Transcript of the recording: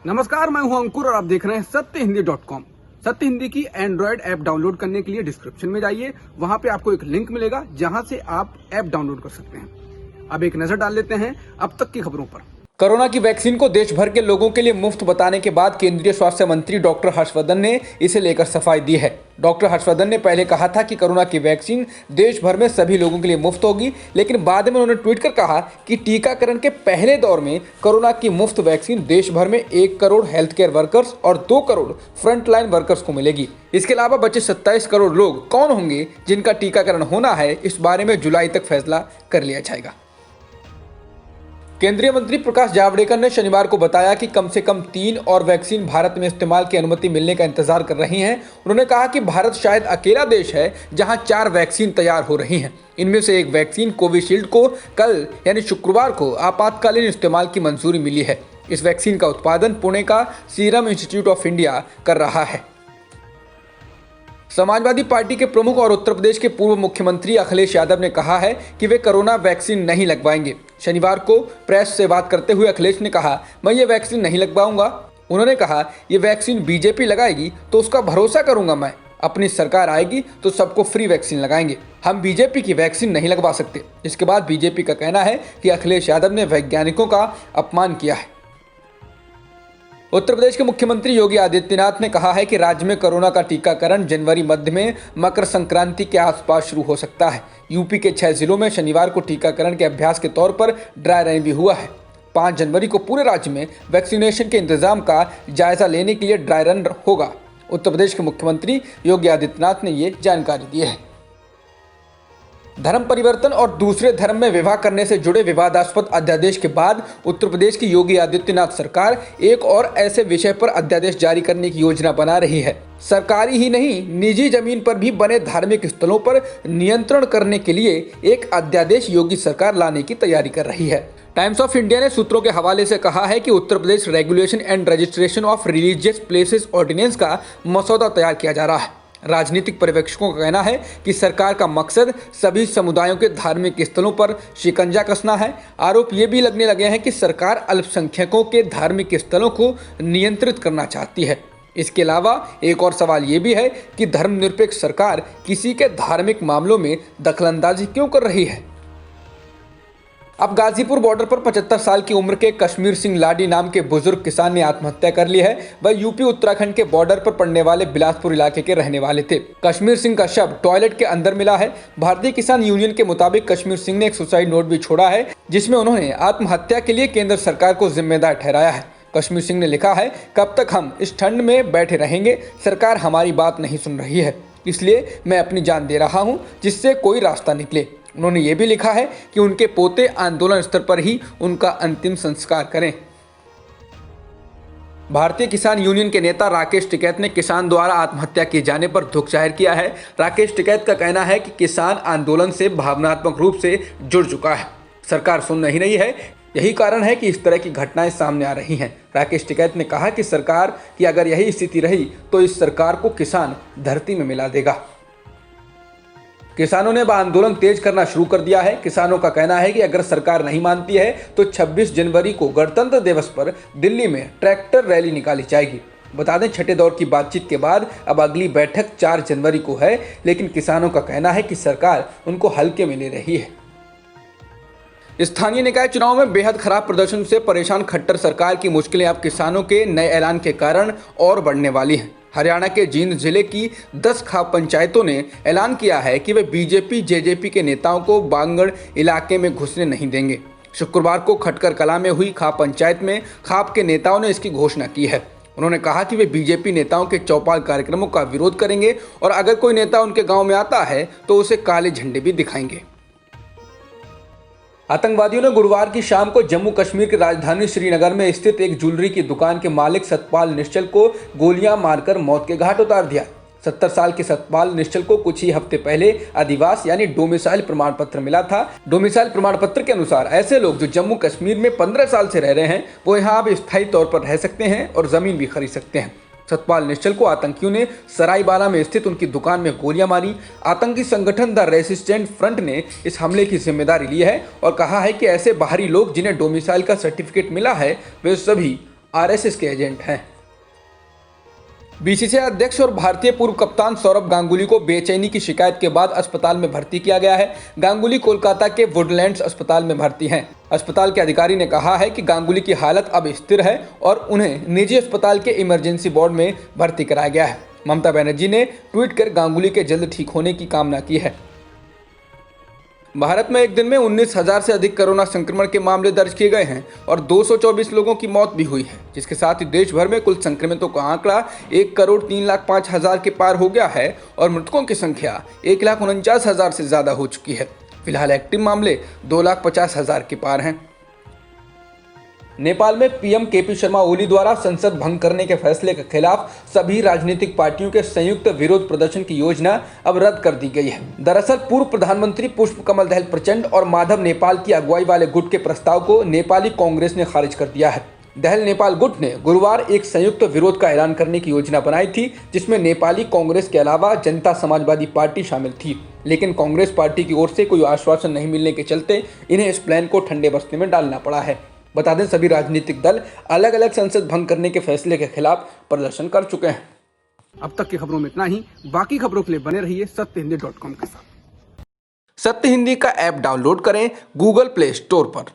नमस्कार, मैं हूं अंकुर और आप देख रहे हैं सत्यहिंदी.com। सत्य हिंदी की एंड्रॉयड ऐप डाउनलोड करने के लिए डिस्क्रिप्शन में जाइए, वहां पे आपको एक लिंक मिलेगा जहां से आप ऐप डाउनलोड कर सकते हैं। अब एक नजर डाल लेते हैं अब तक की खबरों पर। कोरोना की वैक्सीन को देश भर के लोगों के लिए मुफ्त बताने के बाद केंद्रीय स्वास्थ्य मंत्री डॉक्टर हर्षवर्धन ने इसे लेकर सफाई दी है। डॉक्टर हर्षवर्धन ने पहले कहा था कि कोरोना की वैक्सीन देश भर में सभी लोगों के लिए मुफ्त होगी, लेकिन बाद में उन्होंने ट्वीट कर कहा कि टीकाकरण के पहले दौर में कोरोना की मुफ्त वैक्सीन देश भर में 1 करोड़ हेल्थ केयर वर्कर्स और 2 करोड़ फ्रंटलाइन वर्कर्स को मिलेगी। इसके अलावा बचे 27 करोड़ लोग कौन होंगे जिनका टीकाकरण होना है, इस बारे में जुलाई तक फैसला कर लिया जाएगा। केंद्रीय मंत्री प्रकाश जावड़ेकर ने शनिवार को बताया कि कम से कम 3 और वैक्सीन भारत में इस्तेमाल की अनुमति मिलने का इंतजार कर रही हैं। उन्होंने कहा कि भारत शायद अकेला देश है जहां 4 वैक्सीन तैयार हो रही हैं। इनमें से एक वैक्सीन कोविशील्ड को कल यानी शुक्रवार को आपातकालीन इस्तेमाल की मंजूरी मिली है। इस वैक्सीन का उत्पादन पुणे का सीरम इंस्टीट्यूट ऑफ इंडिया कर रहा है। समाजवादी पार्टी के प्रमुख और उत्तर प्रदेश के पूर्व मुख्यमंत्री अखिलेश यादव ने कहा है कि वे कोरोना वैक्सीन नहीं लगवाएंगे। शनिवार को प्रेस से बात करते हुए अखिलेश ने कहा, मैं ये वैक्सीन नहीं लगवाऊंगा। उन्होंने कहा, ये वैक्सीन बीजेपी लगाएगी तो उसका भरोसा करूंगा मैं। अपनी सरकार आएगी तो सबको फ्री वैक्सीन लगाएंगे। हम बीजेपी की वैक्सीन नहीं लगवा सकते। इसके बाद बीजेपी का कहना है कि अखिलेश यादव ने वैज्ञानिकों का अपमान किया है। उत्तर प्रदेश के मुख्यमंत्री योगी आदित्यनाथ ने कहा है कि राज्य में कोरोना का टीकाकरण जनवरी मध्य में मकर संक्रांति के आसपास शुरू हो सकता है। यूपी के 6 जिलों में शनिवार को टीकाकरण के अभ्यास के तौर पर ड्राई रन भी हुआ है। 5 जनवरी को पूरे राज्य में वैक्सीनेशन के इंतजाम का जायजा लेने के लिए ड्राई रन होगा। उत्तर प्रदेश के मुख्यमंत्री योगी आदित्यनाथ ने ये जानकारी दी है। धर्म परिवर्तन और दूसरे धर्म में विवाह करने से जुड़े विवादास्पद अध्यादेश के बाद उत्तर प्रदेश की योगी आदित्यनाथ सरकार एक और ऐसे विषय पर अध्यादेश जारी करने की योजना बना रही है। सरकारी ही नहीं, निजी जमीन पर भी बने धार्मिक स्थलों पर नियंत्रण करने के लिए एक अध्यादेश योगी सरकार लाने की तैयारी कर रही है। टाइम्स ऑफ इंडिया ने सूत्रों के हवाले से कहा है कि Uttar Pradesh regulation and registration of religious places ordinance का मसौदा तैयार किया जा रहा है। राजनीतिक पर्यवेक्षकों का कहना है कि सरकार का मकसद सभी समुदायों के धार्मिक स्थलों पर शिकंजा कसना है। आरोप ये भी लगने लगे हैं कि सरकार अल्पसंख्यकों के धार्मिक स्थलों को नियंत्रित करना चाहती है। इसके अलावा एक और सवाल ये भी है कि धर्मनिरपेक्ष सरकार किसी के धार्मिक मामलों में दखलंदाजी क्यों कर रही है। अब गाजीपुर बॉर्डर पर 75 साल की उम्र के कश्मीर सिंह लाडी नाम के बुजुर्ग किसान ने आत्महत्या कर ली है। वह यूपी उत्तराखंड के बॉर्डर पर पड़ने वाले बिलासपुर इलाके के रहने वाले थे। कश्मीर सिंह का शव टॉयलेट के अंदर मिला है। भारतीय किसान यूनियन के मुताबिक कश्मीर सिंह ने एक सुसाइड नोट भी छोड़ा है, जिसमें उन्होंने आत्महत्या के लिए केंद्र सरकार को जिम्मेदार ठहराया है। कश्मीर सिंह ने लिखा है, कब तक हम इस ठंड में बैठे रहेंगे, सरकार हमारी बात नहीं सुन रही है, इसलिए मैं अपनी जान दे रहा हूँ जिससे कोई रास्ता निकले। उन्होंने ये भी लिखा है कि उनके पोते आंदोलन स्तर पर ही उनका अंतिम संस्कार करें। भारतीय किसान यूनियन के नेता राकेश टिकैत ने किसान द्वारा आत्महत्या किए जाने पर दुख जाहिर किया है। राकेश टिकैत का कहना है कि किसान आंदोलन से भावनात्मक रूप से जुड़ चुका है, सरकार सुन नहीं रही है, यही कारण है कि इस तरह की घटनाएं सामने आ रही हैं। राकेश टिकैत ने कहा कि सरकार की अगर यही स्थिति रही तो इस सरकार को किसान धरती में मिला देगा। किसानों ने अब आंदोलन तेज करना शुरू कर दिया है। किसानों का कहना है कि अगर सरकार नहीं मानती है तो 26 जनवरी को गणतंत्र दिवस पर दिल्ली में ट्रैक्टर रैली निकाली जाएगी। बता दें, छठे दौर की बातचीत के बाद अब अगली बैठक 4 जनवरी को है, लेकिन किसानों का कहना है कि सरकार उनको हल्के में ले रही है। स्थानीय निकाय चुनाव में बेहद खराब प्रदर्शन से परेशान खट्टर सरकार की मुश्किलें अब किसानों के नए ऐलान के कारण और बढ़ने वाली हैं। हरियाणा के जींद जिले की 10 खाप पंचायतों ने ऐलान किया है कि वे बीजेपी जेजेपी के नेताओं को बांगड़ इलाके में घुसने नहीं देंगे। शुक्रवार को खटकर कला में हुई खाप पंचायत में खाप के नेताओं ने इसकी घोषणा की है। उन्होंने कहा कि वे बीजेपी नेताओं के चौपाल कार्यक्रमों का विरोध करेंगे और अगर कोई नेता उनके गांव में आता है तो उसे काले झंडे भी दिखाएंगे। आतंकवादियों ने गुरुवार की शाम को जम्मू कश्मीर की राजधानी श्रीनगर में स्थित एक ज्वेलरी की दुकान के मालिक सतपाल निश्चल को गोलियां मारकर मौत के घाट उतार दिया। 70 साल के सतपाल निश्चल को कुछ ही हफ्ते पहले अधिवास यानी डोमिसाइल प्रमाण पत्र मिला था। डोमिसाइल प्रमाण पत्र के अनुसार ऐसे लोग जो जम्मू कश्मीर में 15 साल से रह रहे हैं वो यहाँ अब स्थायी तौर पर रह सकते हैं और जमीन भी खरीद सकते हैं। सतपाल निश्चल को आतंकियों ने सरायबाला में स्थित उनकी दुकान में गोलियां मारी। आतंकी संगठन द रेसिस्टेंट फ्रंट ने इस हमले की जिम्मेदारी ली है और कहा है कि ऐसे बाहरी लोग जिन्हें डोमिसाइल का सर्टिफिकेट मिला है वे सभी आरएसएस के एजेंट हैं। बीसीसीआई अध्यक्ष और भारतीय पूर्व कप्तान सौरव गांगुली को बेचैनी की शिकायत के बाद अस्पताल में भर्ती किया गया है। गांगुली कोलकाता के वुडलैंड्स अस्पताल में भर्ती हैं। अस्पताल के अधिकारी ने कहा है कि गांगुली की हालत अब स्थिर है और उन्हें निजी अस्पताल के इमरजेंसी वार्ड में भर्ती कराया गया है। ममता बनर्जी ने ट्वीट कर गांगुली के जल्द ठीक होने की कामना की है। भारत में एक दिन में 19,000 से अधिक कोरोना संक्रमण के मामले दर्ज किए गए हैं और 224 लोगों की मौत भी हुई है, जिसके साथ ही देश भर में कुल संक्रमितों का आंकड़ा 1,03,05,000 के पार हो गया है और मृतकों की संख्या 1,49,000 से ज्यादा हो चुकी है। फिलहाल एक्टिव मामले 2,50,000 के पार हैं। नेपाल में पीएम केपी शर्मा ओली द्वारा संसद भंग करने के फैसले के खिलाफ सभी राजनीतिक पार्टियों के संयुक्त विरोध प्रदर्शन की योजना अब रद्द कर दी गई है। दरअसल पूर्व प्रधानमंत्री पुष्पकमल दहल प्रचंड और माधव नेपाल की अगुवाई वाले गुट के प्रस्ताव को नेपाली कांग्रेस ने खारिज कर दिया है। दहल नेपाल गुट ने गुरुवार एक संयुक्त विरोध का ऐलान करने की योजना बनाई थी, जिसमें नेपाली कांग्रेस के अलावा जनता समाजवादी पार्टी शामिल थी, लेकिन कांग्रेस पार्टी की ओर से कोई आश्वासन नहीं मिलने के चलते इन्हें इस प्लान को ठंडे बस्ते में डालना पड़ा है। बता दें, सभी राजनीतिक दल अलग अलग संसद भंग करने के फैसले के खिलाफ प्रदर्शन कर चुके हैं। अब तक की खबरों में इतना ही। बाकी खबरों के लिए बने रहिए सत्यहिंदी.com के साथ। सत्य हिंदी का ऐप डाउनलोड करें गूगल प्ले स्टोर पर।